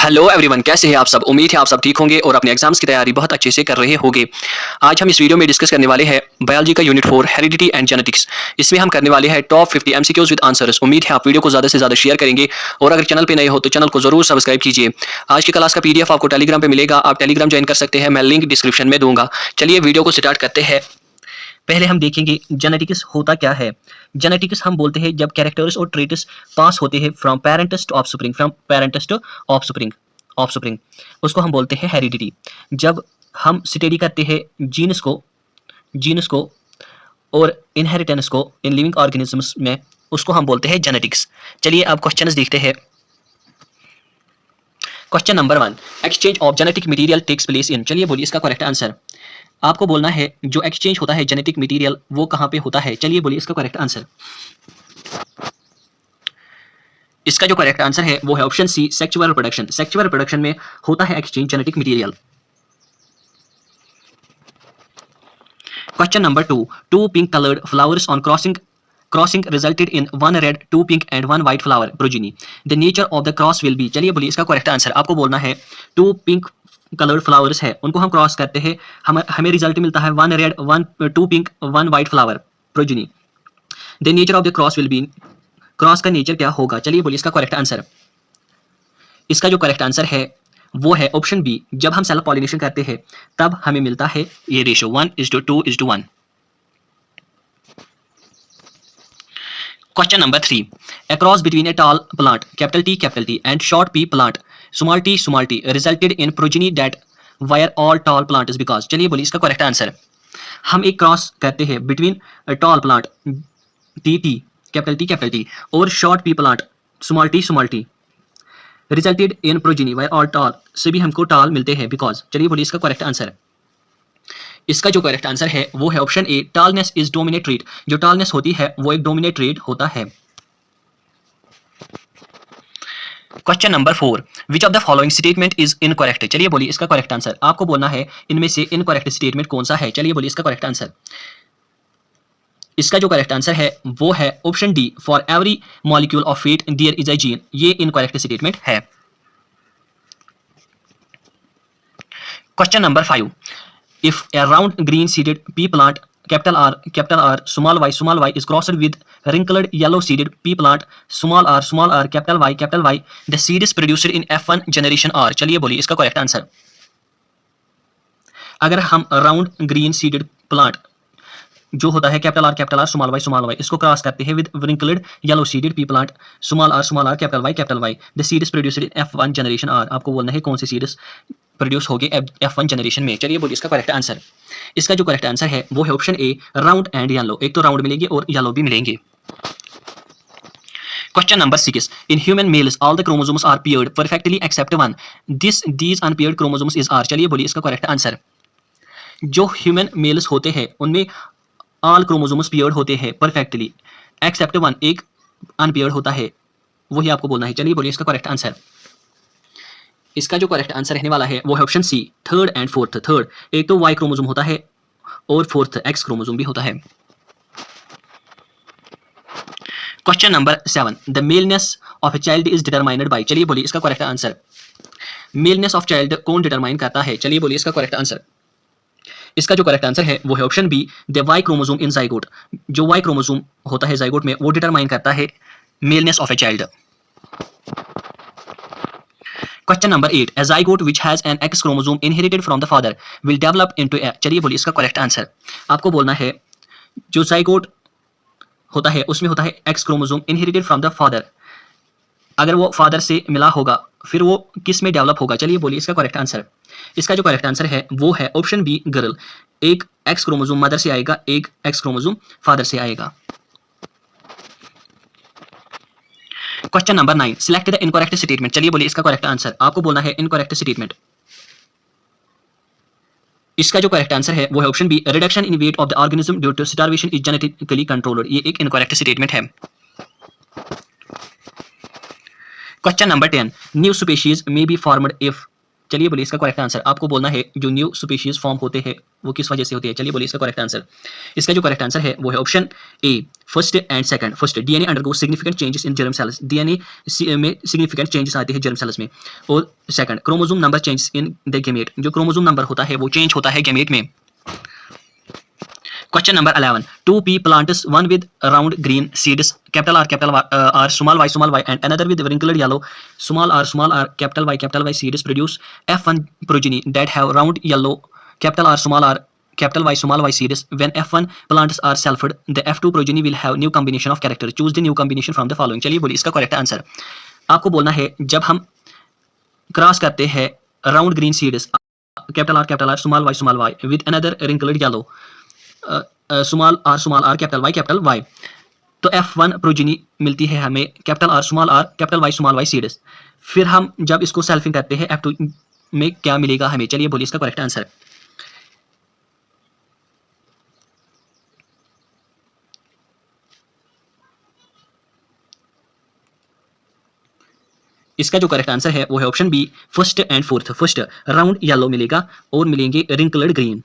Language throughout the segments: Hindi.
हेलो एवरीवन, कैसे हैं आप सब। उम्मीद है आप सब ठीक होंगे और अपने एग्जाम्स की तैयारी बहुत अच्छे से कर रहे होंगे। आज हम इस वीडियो में डिस्कस करने वाले हैं बायोलॉजी का यूनिट 4 हेरिडिटी एंड जेनेटिक्स। इसमें हम करने वाले हैं टॉप 50 एमसीक्यूज विद आंसर्स। उम्मीद है आप वीडियो को ज़्यादा से ज़्यादा शेयर करेंगे और अगर चैनल पे नए हो तो चैनल को जरूर सब्सक्राइब कीजिए। आज की क्लास का पीडीएफ आपको टेलीग्राम पे मिलेगा, आप टेलीग्राम ज्वाइन कर सकते हैं, मैं लिंक डिस्क्रिप्शन में दूंगा। चलिए वीडियो को स्टार्ट करते हैं। पहले हम देखेंगे जेनेटिक्स होता क्या है। जेनेटिक्स हम बोलते हैं जब कैरेक्टर्स और ट्रेट्स पास होते हैं from parents to offspring, from parents to offspring, उसको हम बोलते हैं हेरिडिटी। जब हम स्टडी करते हैं जीन्स को और इनहेरिटेंस को इन लिविंग ऑर्गेनिजम्स में, उसको हम बोलते हैं जेनेटिक्स। चलिए अब क्वेश्चंस देखते हैं। Question number 1, exchange of genetic material takes place in. चलिए बोलिए इसका करेक्ट आंसर। आपको बोलना है जो एक्सचेंज होता है जेनेटिक मटेरियल वो कहाँ पे होता है। चलिए बोलिए इसका करेक्ट आंसर। इसका जो करेक्ट आंसर है वो है option C, sexual reproduction. Sexual reproduction में होता है exchange genetic material. Question number 2, two pink coloured flowers on crossing resulted in one red, two pink and one white flower progeny. The nature of the cross will be. चलिए बोलिए इसका करेक्ट आंसर। आपको बोलना है टू पिंक कलर्ड फ्लावर्स है, उनको हम क्रॉस करते हैं, हमें रिजल्ट मिलता है one red, two pink, one white flower progeny. The nature of the cross will be, cross का नेचर क्या होगा। चलिए बोलिए इसका करेक्ट आंसर। इसका जो करेक्ट आंसर है वो है ऑप्शन बी, जब हम सेल्फ पॉलिनेशन करते हैं तब हमें मिलता है ये ratio 1:2:1। Question number 3, a cross between a tall plant T and short p plant small t resulted in progeny that were all tall plants because। चलिए बोलिए इसका करेक्ट आंसर। हम एक क्रॉस करते हैं between tall plant capital T और short P plant small T, resulted in progeny were all tall, से भी हमको टॉल मिलते हैं बिकॉज। चलिए बोलिए इसका करेक्ट आंसर। इसका जो करेक्ट आंसर है वो है option A, tallness is dominate trait. जो टॉलनेस होती है वो एक डोमिनेट ट्रेट होता है। Question number 4, which of the following statement is incorrect. चलिए बोलिए इसका करेक्ट आंसर। आपको बोलना है इनमें से इनकरेक्ट स्टेटमेंट कौन सा है। चलिए बोलिए इसका करेक्ट आंसर। इसका जो करेक्ट आंसर है वो है option D, for every molecule of fat there is a gene. ये इनकरेक्ट स्टेटमेंट है। Question number 5, if a round green seeded pea plant capital R small y is crossed with wrinkled yellow seeded pea plant small r capital Y, the seed is produced in F1 generation R। चलिए बोलिए इसका करेक्ट आंसर। अगर हम राउंड ग्रीन सीडेड प्लांट जो होता है कैपिटल आर स्मॉल वाई इसको क्रॉस करते हैं with wrinkled yellow seeded pea plant small R capital Y, the seed is produced in F1 generation R। आपको बोलना है कौन सी सीड प्रोड्यूस होगी F1 जनरेशन में। चलिए बोलिए इसका करेक्ट आंसर। इसका जो करेक्ट आंसर है वो है option A, round and yellow. एक तो राउंड मिलेंगे और येलो भी मिलेंगे। Question number 6, in human males all the chromosomes are paired perfectly except one, these unpaired chromosomes is are. चलिए बोलिए इसका करेक्ट आंसर। जो ह्यूमन मेल्स होते हैं उनमें ऑल क्रोमोसोम्स पेयर्ड होते हैं परफेक्टली एक्सेप्ट वन, एक अनपेयर्ड होता है, वही आपको बोलना है। चलिए बोलिए इसका करेक्ट आंसर। इसका जो करेक्ट आंसर रहने वाला है वो है option C, third and fourth. Third एक तो वाई क्रोमोसोम होता है और फोर्थ एक्स क्रोमोसोम भी होता है। Question number 7, the maleness of a child is determined by. चलिए बोलिए इसका correct answer. Maleness of child कौन डिटरमाइन करता है। चलिए बोलिए इसका करेक्ट आंसर। इसका जो करेक्ट आंसर है वो है option B, the Y chromosome in zygote. जो वाई क्रोमोसोम होता है जाइगोट में वो डिटरमाइन करता है maleness of a child. Question number 8, a zygote which has an X chromosome inherited from the father will develop into a। चलिए बोलिए इसका करेक्ट आंसर। आपको बोलना है जो जाइगोट होता है उसमें होता है X chromosome inherited from the father, अगर वो फादर से मिला होगा फिर वो किस में डेवलप होगा। चलिए बोलिए इसका करेक्ट आंसर। इसका जो करेक्ट आंसर है वो है ऑप्शन बी, गर्ल। एक X क्रोमोसोम मदर से आएगा, एक X क्रोमोसोम फादर से आएगा। Question number 9, select the incorrect statement. चलिए बोलिए इसका करेक्ट आंसर। आपको बोलना है इनकरेक्ट स्टेटमेंट। इसका जो करेक्ट आंसर है वो है option B, reduction in weight of the organism due to starvation is genetically controlled. ये एक इनकरेक्ट स्टेटमेंट है। Question number 10, new species may be formed if. चलिए बोलिए इसका करेक्ट आंसर। आपको बोलना है जो न्यू स्पीशीज फॉर्म होते हैं वो किस वजह से होते हैं। चलिए बोलिए इसका करेक्ट आंसर। इसका जो करेक्ट आंसर है वो है option A, first and second. First, DNA undergo significant changes in germ cells, DNA में सिग्निफिकेंट चेंजेस आते हैं जर्म सेल्स में। और second, chromosome number changes in the gamete, जो क्रोमोसोम नंबर होता है वो चेंज होता है गैमेट में। Question number 11. Two pea plants, one with round green seeds, capital R, small y, and another with wrinkled yellow, small r, capital Y seeds produce F1 progeny that have round yellow, capital R, capital Y seeds. When F1 plants are selfed, the F2 progeny will have new combination of character. Choose the new combination from the following. चलिए बोलिए इसका करेक्ट आंसर। आपको बोलना है जब हम क्रॉस करते हैं round green seeds, capital R, small y with another wrinkled yellow, small R capital Y, तो F1 प्रोजिनी मिलती है हमें capital R, small Y seeds. फिर हम जब इसको सेल्फिंग करते हैं F2 में क्या मिलेगा हमें। चलिए बोलिए इसका करेक्ट आंसर। इसका जो करेक्ट आंसर है वो है option B, first and fourth. First round yellow मिलेगा और मिलेंगे रिंकल्ड ग्रीन।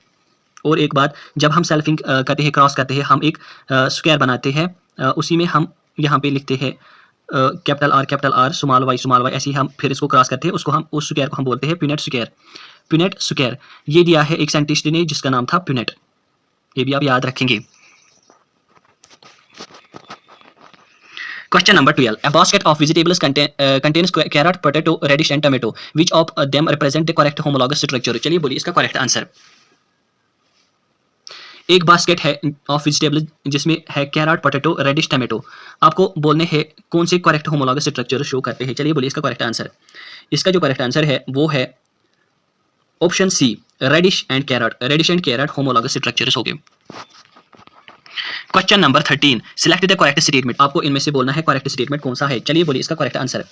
और एक बात, जब हम सेल्फिंग करते हैं, क्रॉस करते हैं, हम एक स्क्वायर बनाते हैं, उसी में हम यहाँ पे लिखते हैं कैपिटल आर स्मॉल वाई, ऐसे ही हम फिर इसको क्रॉस करते हैं, उसको हम उस स्क्वायर को हम बोलते हैं प्यूनेट स्क्वायर। ये दिया है एक साइंटिस्ट ने जिसका नाम था प्यूनेट, ये भी आप याद रखेंगे। Question number 12. A basket of vegetables contains carrot, potato, radish and tomato. Which of them represent the correct homologous structure? चलिए बोलिए इसका करेक्ट आंसर। एक बास्केट है ऑफ वेजिटेबल जिसमें है कैरट, पोटैटो, रेडिश, टमाटो। आपको बोलने हैं कौन से करेक्ट होमोलॉगस स्ट्रक्चर शो करते हैं। चलिए बोलिए इसका करेक्ट आंसर। इसका जो करेक्ट आंसर है वो है option C, radish and carrot homologous structures हो गए। Question number 13. Select the correct statement. आपको इनमें से बोलना है करेक्ट स्टेटमेंट कौन सा है। चलिए बोलिए इसका करेक्ट आंसर।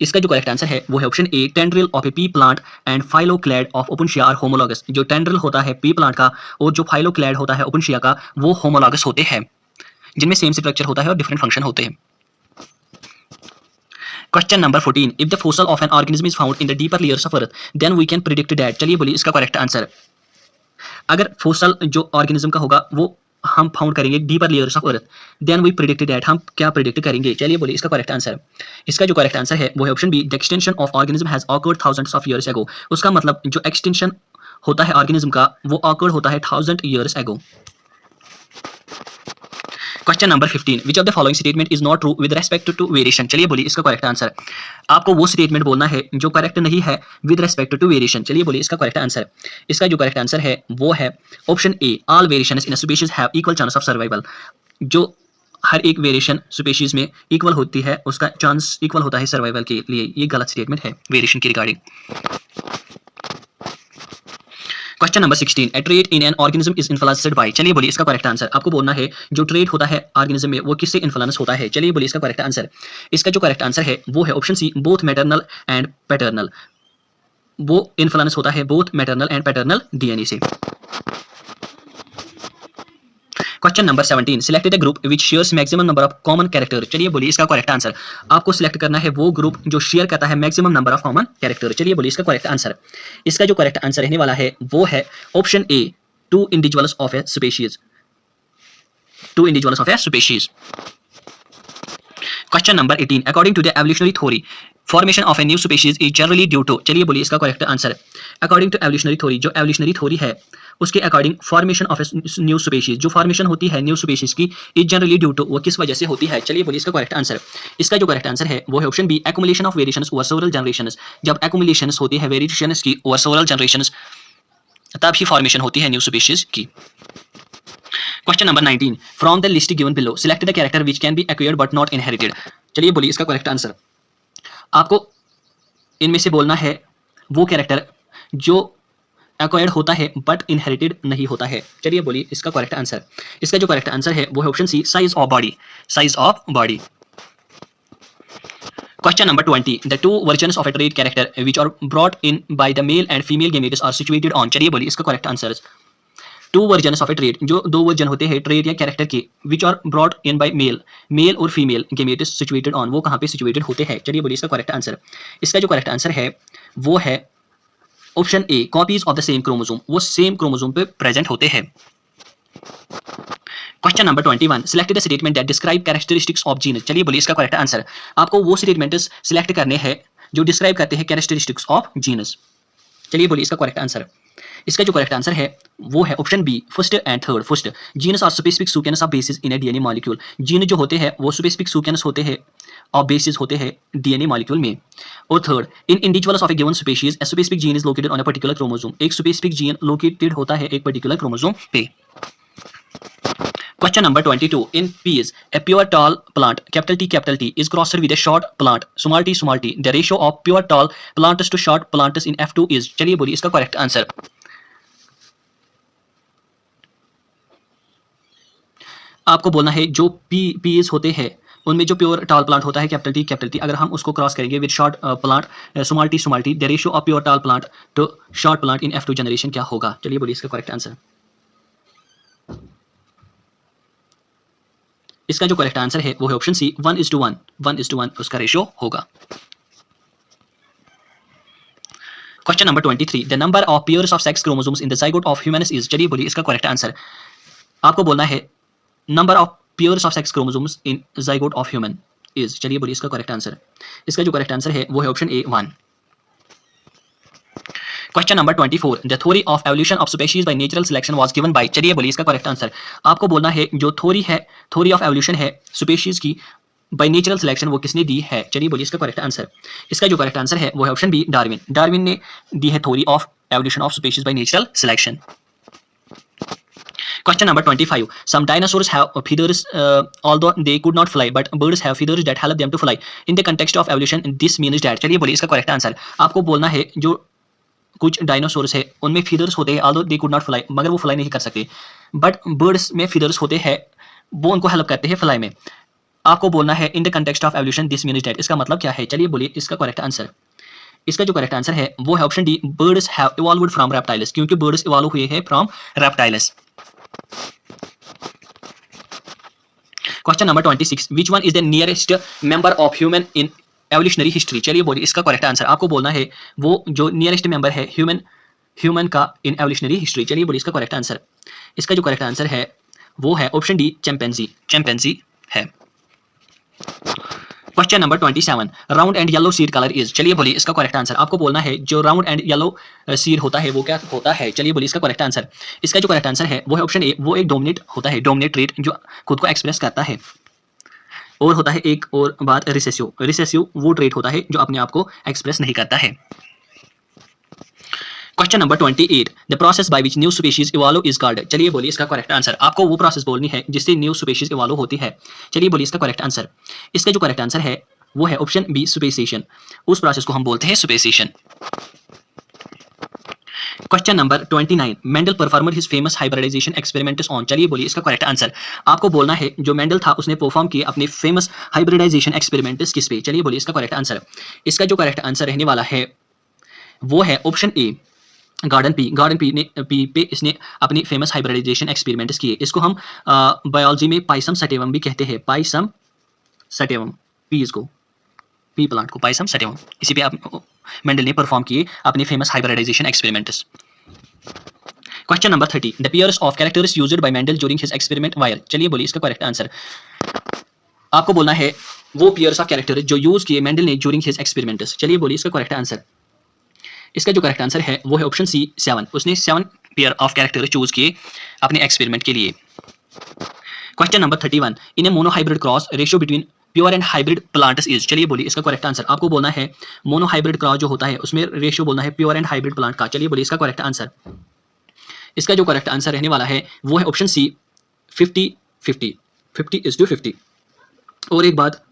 इसका जो करेक्ट आंसर है वो है option A, tendril of a pea plant and phylloclade of Opuntia are homologous. जो टेंड्रिल होता है पी प्लांट का और जो फाइलोक्लैड होता है ओपनशिया का वो होमोलॉगस होते हैं, जिनमें सेम स्ट्रक्चर होता है और डिफरेंट फंक्शन होते हैं। Question number 14. If the fossil of an organism is found in the deeper layers of earth then we can predict that. चलिए बोलिए इसका करेक्ट आंसर। अगर फॉसिल जो ऑर्गेनिज्म का होगा वो हम फाउंड करेंगे deeper layers of earth, then we predict that, हम क्या प्रिडिक्ट करेंगे। चलिए बोलिए इसका करेक्ट आंसर। इसका जो करेक्ट आंसर है वो है option B, the extension of organism has occurred thousands of years ago. उसका मतलब जो एक्सटेंशन होता है ऑर्गेनिज्म का वो ऑकर्ड होता है 1000 years ago. Question number 15. Which of the following statement is not true with respect to variation. चलिए बोलिए इसका करेक्ट आंसर। आपको वो स्टेटमेंट बोलना है जो करेक्ट नहीं है विद रेस्पेक्ट टू वेरिएशन। चलिए बोलिए इसका करेक्ट आंसर। इसका जो करेक्ट आंसर है वो है option A, all variations in a species have equal chance of survival. जो हर एक वेरिएशन स्पीशीज में इक्वल होती है उसका चांस इक्वल होता है सर्वाइवल के लिए। ये गलत स्टेटमेंट है वेरिएशन की regarding. Question number 16. A trait in an organism is influenced by. चलिए बोलिए इसका करेक्ट आंसर। आपको बोलना है जो ट्रेट होता है ऑर्गेनिज्म में वो किससे इन्फ्लुएंस होता है। चलिए बोलिए इसका करेक्ट आंसर। इसका जो करेक्ट आंसर है वो है option C, both maternal and paternal. वो इन्फ्लुएंस होता है both maternal and paternal DNA से। Question number 17. Select the group which shares maximum number of common character. चलिए बोलिए इसका करेक्ट आंसर। आपको सिलेक्ट करना है वो ग्रुप जो शेयर करता है maximum number of common character. चलिए बोलिए इसका करेक्ट आंसर। इसका जो करेक्ट आंसर रहने वाला है वो है option A, two individuals of a species. Question number 18. According to the evolutionary theory formation of a new species is generally due to. चलिए बोलिए इसका correct answer. According to evolutionary theory, जो एवोल्यूशनरी थ्योरी है उसके according formation of new species, जो फॉर्मेशन होती है न्यू स्पीशीज की, इज जनरली ड्यू टू, वो किस वजह से होती है। चलिए बोलिए इसका करेक्ट आंसर। इसका जो करेक्ट आंसर है वो है option B, accumulation of variations over several generations. जब एक्युमुलेशंस होती है वेरिएशंस की ओवर सेवरल जनरेशंस तब ही फॉर्मेशन होती है न्यू स्पीशीज की। Question number 19. From the list given below select the character which can be acquired but not inherited. चलिए बोलिए इसका करेक्ट आंसर। आपको इनमें से बोलना है वो कैरेक्टर जो एक्वायर्ड होता है बट इनहेरिटेड नहीं होता है। चलिए बोलिए इसका करेक्ट आंसर। इसका जो करेक्ट आंसर है वो है option C, size of body. Question number 20. The two versions of a trait character which are brought in by the male and female gametes are situated on. चलिए बोलिए इसका correct answer. Two versions of a trait, जो दो वर्जन होते हैं ट्रेट या कैरेक्टर के, which are brought in by male और फीमेल गेमेट्स सिचुएटेड ऑन, वो कहाँ पे सिचुएटेड होते हैं। चलिए बोलिए इसका करेक्ट आंसर। इसका जो करेक्ट आंसर है वो है option A copies of the same chromosome, वो सेम क्रोमोसोम पे प्रेजेंट होते हैं। Question number 21, select the statement that describe characteristics of genus. चलिए बोलिए इसका करेक्ट आंसर। आपको वो स्टेटमेंट्स सिलेक्ट करने हैं जो डिस्क्राइब करते हैं कैरेक्टरिस्टिक्स ऑफ जीनस। चलिए बोलिए इसका करेक्ट आंसर। इसका जो करेक्ट आंसर है वो है option B first and third. First, genes are specific sequence of bases in a DNA molecule. Gene जो होते हैं वो स्पेसिफिक सीक्वेंस होते हैं और बेसिस होते हैं डीएनए मॉलिक्यूल में। और third, in individuals of A given species a specific gene is located on a particular chromosome. एक स्पेसिफिक जीन लोकेटेड होता है एक पर्टिकुलर क्रोमोसोम पे। Question number 22. In peas, a pure tall plant, capital T, is crossed with a short plant, small t. The ratio of pure tall plants to short plants in F2 is। चलिए बोलिए इसका करेक्ट आंसर। आपको बोलना है जो पीज होते हैं उनमें जो प्योर टॉल प्लांट होता है कैपिटल टी, अगर हम उसको क्रॉस करेंगे with short plant small T, the ratio of pure tall plant to short plant in F2 generation क्या होगा? चलिए बोलिए इसका करेक्ट आंसर। इसका जो करेक्ट आंसर है वो है ऑप्शन सी 1:1 उसका रेशियो होगा। Question number 23, the number of pairs of sex chromosomes in the zygote of humans is. चलिए बोलिए इसका करेक्ट आंसर। आपको बोलना है number of pairs of sex chromosomes in zygote of human is. चलिए बोलिए इसका करेक्ट आंसर। इसका जो करेक्ट आंसर है वो है option A 1। Question number 24, the theory of evolution of species by natural selection was given by. चलिए बोलिए इसका करेक्ट आंसर। आपको बोलना है जो थ्योरी ऑफ एवोल्यूशन है स्पीशीज की बाय नेचुरल सिलेक्शन वो किसने दी है? चलिए बोलिए इसका करेक्ट आंसर। इसका जो करेक्ट आंसर है वो है ऑप्शन बी डार्विन। डार्विन ने दी है theory of evolution of species by natural selection. Question number 25. Some dinosaurs have feathers although they could not fly, but birds have feathers that help them to fly. In the context of evolution, this means that। चलिए बोलिए इसका करेक्ट आंसर। आपको बोलना है जो कुछ डायनासोर्स है उनमें फीदर्स होते हैं although they could not fly, मगर वो फ्लाई नहीं कर सकते, बट बर्ड्स में फीदर्स होते हैं वो उनको हेल्प करते हैं फ्लाई में। आपको बोलना है in the context of evolution this means that. इसका मतलब क्या है? चलिए बोलिए इसका करेक्ट आंसर। इसका जो करेक्ट आंसर है वो है option D birds have evolved from reptiles, क्योंकि बर्ड्स इवॉल्व हुए हैं from reptiles. Question number 26, which one is the nearest member of human in evolutionary history. चलिए बोलिए इसका करेक्ट आंसर। आपको बोलना है वो जो नियरेस्ट मेंबर है ह्यूमन का इन एवोल्यूशनरी हिस्ट्री। चलिए बोलिए इसका करेक्ट आंसर। इसका जो करेक्ट आंसर है वो है ऑप्शन डी चिंपैंजी है। Question number 27, round and yellow seed colour is. चलिए बोलिए इसका करेक्ट आंसर। आपको बोलना है जो राउंड एंड येलो सीड होता है वो क्या होता है? चलिए बोलिए इसका करेक्ट आंसर। इसका जो करेक्ट आंसर है वो है ऑप्शन ए, वो एक डोमिनेट होता है, डोमिनेट ट्रेट जो खुद को एक्सप्रेस करता है। और होता है एक और बात रिसेसिव वो ट्रेट होता है जो अपने आप को एक्सप्रेस नहीं करता है। Question number 28, the process by which new species evolve is called. चलिए बोलिए इसका करेक्ट आंसर। आपको वो प्रोसेस बोलनी है जिससे न्यू स्पीशीज इवॉल्व होती है। चलिए बोलिए इसका करेक्ट आंसर। इसका जो करेक्ट आंसर है वो है ऑप्शन बी स्पेसिएशन। उस प्रोसेस को हम बोलते हैं speciation. Question number 29, Mendel performer his famous hybridisation experiments on. चलिए बोलिए इसका करेक्ट आंसर। आपको बोलना है जो मेंडल था उसने परफॉर्म किए अपने फेमस हाइब्रिडाइजेशन एक्सपेरिमेंट्स किस पे? चलिए बोलिए इसका करेक्ट आंसर। इसका जो करेक्ट आंसर रहने वाला है वो है ऑप्शन ए गार्डन पी पे इसने अपनी फेमस हाइब्रिडाइजेशन एक्सपेरिमेंट्स किए। इसको हम बायोलॉजी में पाइसम सटेवम भी कहते हैं। पाइसम सटेवम, पीज को, पी प्लांट को पाइसम सटेवम, इसी पे आप मेंडल ने परफॉर्म किए अपने famous hybridisation experiments. Question number 30, the pairs of characters used by Mendel during his experiment were. चलिए बोलिए इसका करेक्ट आंसर। आपको बोलना है वो पेयर्स ऑफ कैरेक्टर्स जो यूज किए मेंडल ने ड्यूरिंग हिज एक्सपेरिमेंट्स। चलिए बोलिए इसका करेक्ट आंसर। इसका जो करेक्ट आंसर है वो है ऑप्शन सी 7। उसने 7 पेयर ऑफ कैरेक्टर्स चूज किए अपने एक्सपेरिमेंट के लिए। Question number 31, in A monohybrid cross ratio between pure and hybrid plants is. चलिए बोलिए इसका करेक्ट आंसर। आपको बोलना है मोनोहाइब्रिड क्रॉस जो होता है उसमें रेशियो बोलना है प्योर एंड हाइब्रिड प्लांट का। चलिए बोलिए इसका करेक्ट आंसर। इसका जो करेक्ट आंसर रहने वाला है वो है ऑप्शन सी 50:50। और एक बात,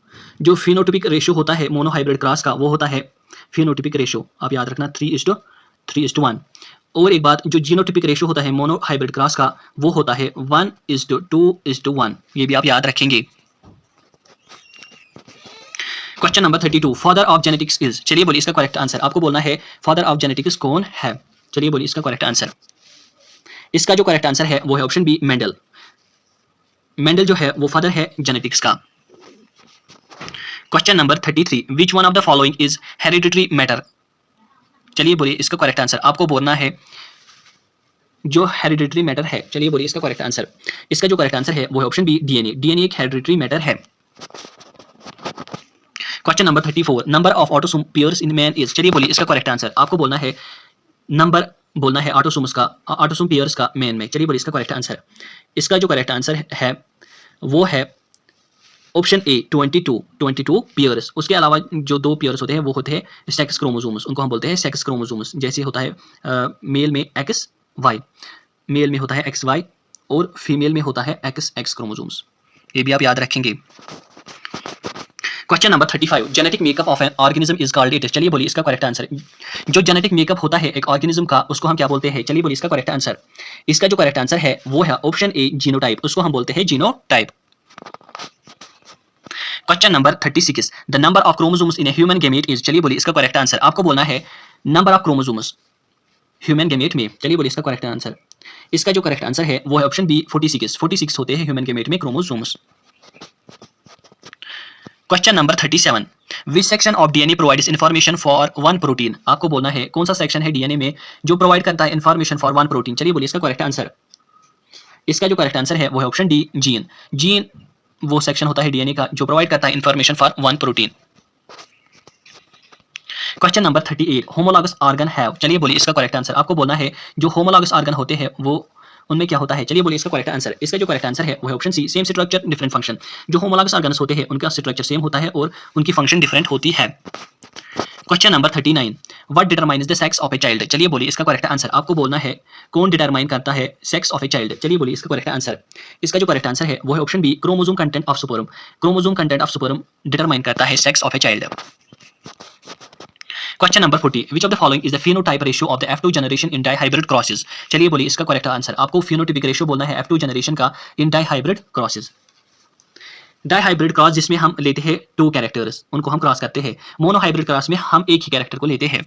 जो फिनोटिपिक रेशियो होता है मोनोहाइब्रिड क्रॉस का वो होता है फिनोटिपिक रेशियो, आप याद रखना 3:1। और एक बात, जो जीनोटिपिक रेशियो होता है मोनोहाइब्रिड क्रॉस का वो होता है 1:2:1। ये भी आप याद रखेंगे। Question number 32, father of genetics is. चलिए बोलिए इसका करेक्ट आंसर। आपको बोलना है फादर ऑफ जेनेटिक्स कौन है? चलिए बोलिए इसका करेक्ट आंसर। इसका जो करेक्ट आंसर है वो है ऑप्शन बी मेंडल। मेंडल जो है वो फादर है जेनेटिक्स का। Question number 33, which one of the following is hereditary matter. चलिए बोलिए इसका करेक्ट आंसर आपको बोलना है जो हेरिडिटरी मैटर है। चलिए बोलिए इसका करेक्ट आंसर। इसका जो करेक्ट आंसर है वो है ऑप्शन बी डीएनए। डीएनए एक हेरिडिटरी मैटर है। Question number 34 number of autosome pairs in man is. चलिए बोलिए इसका करेक्ट आंसर आपको बोलना है नंबर बोलना है ऑटोसोम्स का ऑटोसोम पेयर्स का मैन में। चलिए बोलिए इसका करेक्ट आंसर। इसका जो करेक्ट आंसर है वो है ऑप्शन ए 22 पेयर्स। उसके अलावा जो दो पेयर्स होते हैं वो होते हैं सेक्स क्रोमोसोम्स। उनको हम बोलते हैं सेक्स क्रोमोसोम्स। जैसे होता है मेल में एक्स वाई, मेल में होता है एक्स वाई और फीमेल में होता है एक्स एक्स क्रोमोसोम्स। ये भी आप याद रखेंगे। Question number 35 genetic makeup of an organism is called it. चलिए बोलिए इसका करेक्ट आंसर। जो जेनेटिक मेकअप होता है एक ऑर्गेनिज्म का उसको हम क्या बोलते हैं। चलिए बोलिए इसका करेक्ट आंसर। इसका जो करेक्ट आंसर है वो है ऑप्शन ए जीनोटाइप। उसको हम बोलते हैं genotype. Question number 36 the number of chromosomes in a human gamete is. चलिए बोलिए इसका करेक्ट आंसर आपको बोलना है number of chromosomes human gamete में। चलिए बोलिए इसका करेक्ट आंसर। इसका जो करेक्ट आंसर है वो है ऑप्शन बी 46 होते हैं ह्यूमन गैमेट में chromosomes. Question number 37 which section of DNA provides information for one protein. आपको बोलना है कौन सा सेक्शन है डीएनए में जो प्रोवाइड करता है इंफॉर्मेशन फॉर वन प्रोटीन। चलिए बोलिए इसका करेक्ट आंसर। इसका जो करेक्ट आंसर है वो है ऑप्शन डी जीन। जीन वो सेक्शन होता है डीएनए का जो प्रोवाइड करता है information for one protein. Question number 38 homologous organ have. चलिए बोलिए इसका करेक्ट आंसर आपको बोलना है जो होमोलॉगस ऑर्गन होते हैं वो उनमें क्या होता है। चलिए बोलिए इसका करेक्ट आंसर। इसका जो करेक्ट आंसर है वो है option C same structure different function. जो होमोलॉगस ऑर्गन्स होते हैं उनका स्ट्रक्चर सेम होता है और उनकी फंक्शन डिफरेंट होती है। Question number 39 what determines the sex of a child. चलिए बोलिए इसका करेक्ट आंसर आपको बोलना है कौन डिटरमाइन करता है सेक्स ऑफ ए चाइल्ड। चलिए बोलिए इसका करेक्ट आंसर। इसका जो करेक्ट आंसर है वो है option B chromosome content of sperm. Chromosome content of sperm determine करता है sex of a child. Question number 40 which of the following is the phenotype ratio of the F2 generation in dihybrid crosses. चलिए बोलिए इसका करेक्ट आंसर आपको फिनोटाइपिक रेशियो बोलना है F2 जनरेशन का in dihybrid crosses. Dihybrid cross जिसमें हम लेते हैं टू कैरेक्टर्स उनको हम क्रॉस करते हैं। मोनोहाइब्रिड क्रॉस में हम एक ही कैरेक्टर को लेते हैं।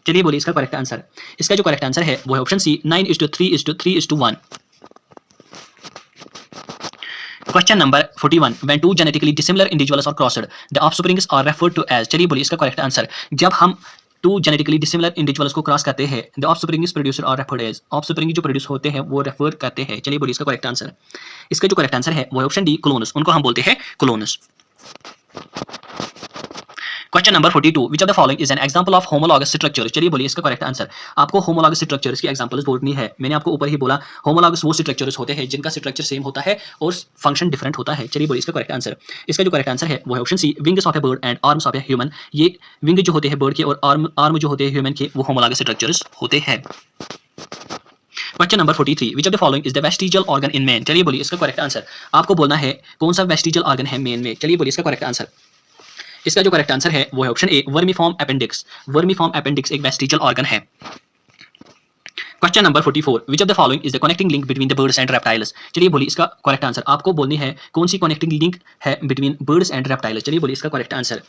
चलिए बोलिए इसका करेक्ट आंसर। इसका जो करेक्ट आंसर है वो है option C 9:3:3:1। Question number 41 when two genetically dissimilar individuals are crossed the offsprings are referred to as. चलिए बोलिए इसका करेक्ट आंसर। जब हम टू जेनेटिकली डिसिमिलर इंडिविजुअल्स को क्रॉस करते हैं the offsprings producer are referred as. Offspring जो प्रोड्यूस होते हैं वो रेफर करते हैं। चलिए बोलिए इसका करेक्ट आंसर। इसका जो करेक्ट आंसर है वो है ऑप्शन डी क्लोन्स। उनको हम बोलते हैं clones. Question number 42 which of the following is an example of homologous structure. चलिए बोलिए इसका करेक्ट आंसर। आपको होमोलॉगस स्ट्रक्चर्स की एग्जांपल्स बोलनी है। मैंने आपको ऊपर ही बोला होमोलॉगस वो स्ट्रक्चर्स होते हैं जिनका स्ट्रक्चर सेम होता है और फंक्शन डिफरेंट होता है। चलिए बोलिए इसका करेक्ट आंसर। इसका जो करेक्ट आंसर है वो है option C wings of a bird and arms of a human. ये विंग जो होते हैं बर्ड के और आर्म जो होते हैं ह्यूमन के वो होमोलॉगस स्ट्रक्चर्स होते हैं। Question number 43 which of the following is the vestigial organ in man. चलिए बोलिए इसका करेक्ट आंसर। आपको बोलना है कौन सा वेस्टिजियल ऑर्गन है मैन में। चलिए बोलिए इसका करेक्ट आंसर। इसका जो करेक्ट आंसर है वो है ऑप्शन ए वर्मीफॉर्म अपेंडिक्स। वर्मीफॉर्म अपेंडिक्स एक वेस्टिजियल ऑर्गन है। Question number 44 which of the following is the connecting link between the birds and reptiles. चलिए बोलिए इसका करेक्ट आंसर। आपको बोलनी है कौन सी कनेक्टिंग लिंक है बिटवीन बर्ड्स एंड रेप्टाइल्स। चलिए बोलिए इसका करेक्ट आंसर।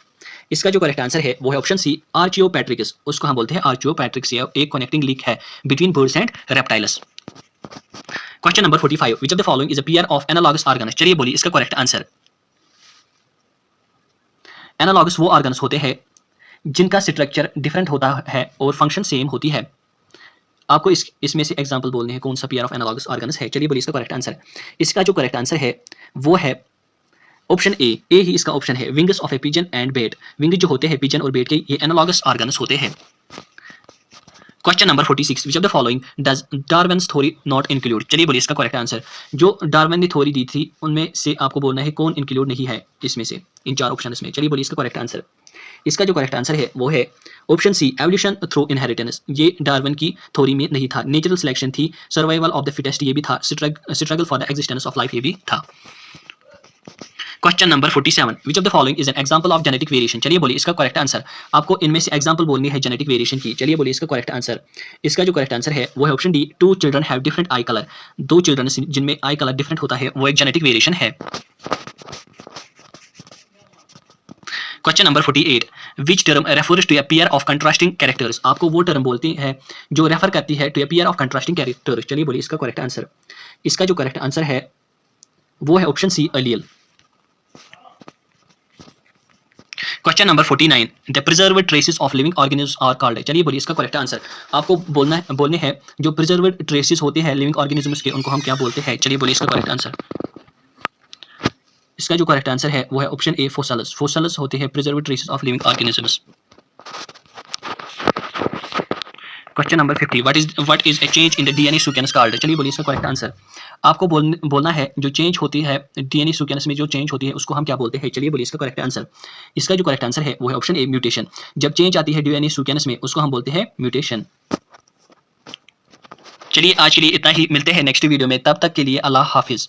इसका जो करेक्ट आंसर है वो है ऑप्शन सी आर्चियोपैट्रिक्स। उसको हम बोलते हैं आर्चियोपैट्रिक्स। एक कनेक्टिंग लिंक है between birds and reptiles. Question number 45 which of the following is a pair of analogous organs. चलिए बोलिए इसका करेक्ट आंसर। एनालॉगस वो ऑर्गन्स होते हैं जिनका स्ट्रक्चर डिफरेंट होता है और फंक्शन सेम होती है। आपको इसमें से एग्जांपल बोलने हैं कौन सा पेयर ऑफ एनालॉगस ऑर्गन्स है। चलिए बोलिए इसका करेक्ट आंसर। इसका जो करेक्ट आंसर है वो है ऑप्शन ए ही इसका ऑप्शन है wings of a pigeon and bat. Wing जो होते हैं पिजन और बेट के ये एनालॉगस ऑर्गन्स होते हैं। Question number 46 which of the following does Darwin's theory not include. चलिए बोलिए इसका करेक्ट आंसर। जो डार्विन ने थ्योरी दी थी उनमें से आपको बोलना है कौन इंक्लूड नहीं है इसमें से इन चार ऑप्शंस में। चलिए बोलिए इसका करेक्ट आंसर। इसका जो करेक्ट आंसर है वो है option C evolution through inheritance. ये डार्विन की थ्योरी में नहीं था। नेचुरल सिलेक्शन थी, सर्वाइवल ऑफ द फिटेस्ट ये भी था, struggle for the existence of life ये भी था। Question number 47 which of the following is an example of genetic variation. चलिए बोलिए इसका करेक्ट आंसर। आपको इनमें से एग्जांपल बोलनी है जेनेटिक वेरिएशन की। चलिए बोलिए इसका करेक्ट आंसर। इसका जो करेक्ट आंसर है वो है option D two children have different eye colour. दो चिल्ड्रन जिनमें आई कलर डिफरेंट होता है वो एक जेनेटिक वेरिएशन है। Question number 48 which term refers to a pair of contrasting characters. आपको वो टर्म बोलते हैं जो रेफर करती है to a pair of contrasting characters. चलिए बोलिए इसका करेक्ट आंसर। इसका जो करेक्ट आंसर है वो है option C allele. Question number 49, the preserved traces of living organisms are called. चलिए बोलिए इसका करेक्ट आंसर। आपको बोलने हैं जो प्रिजर्व्ड ट्रेसेस होते हैं लिविंग ऑर्गेनिज्म्स के, उनको हम क्या बोलते हैं। चलिए बोलिए इसका करेक्ट आंसर। इसका जो करेक्ट आंसर है वो है ऑप्शन ए, फोसिल्स। फोसिल्स होते हैं preserved traces of living organisms. Question number 50, what is a change in the DNA sequence called. चलिए बोलिए इसका करेक्ट आंसर। आपको बोलना है जो चेंज होती है डीएनए सीक्वेंस में, जो चेंज होती है उसको हम क्या बोलते हैं। चलिए बोलिए इसका करेक्ट आंसर। इसका जो करेक्ट आंसर है वो है ऑप्शन ए, म्यूटेशन। जब चेंज आती है डीएनए सीक्वेंस में उसको हम बोलते हैं म्यूटेशन। चलिए आज के लिए इतना ही, मिलते हैं नेक्स्ट वीडियो में, तब तक के लिए अल्लाह हाफिज।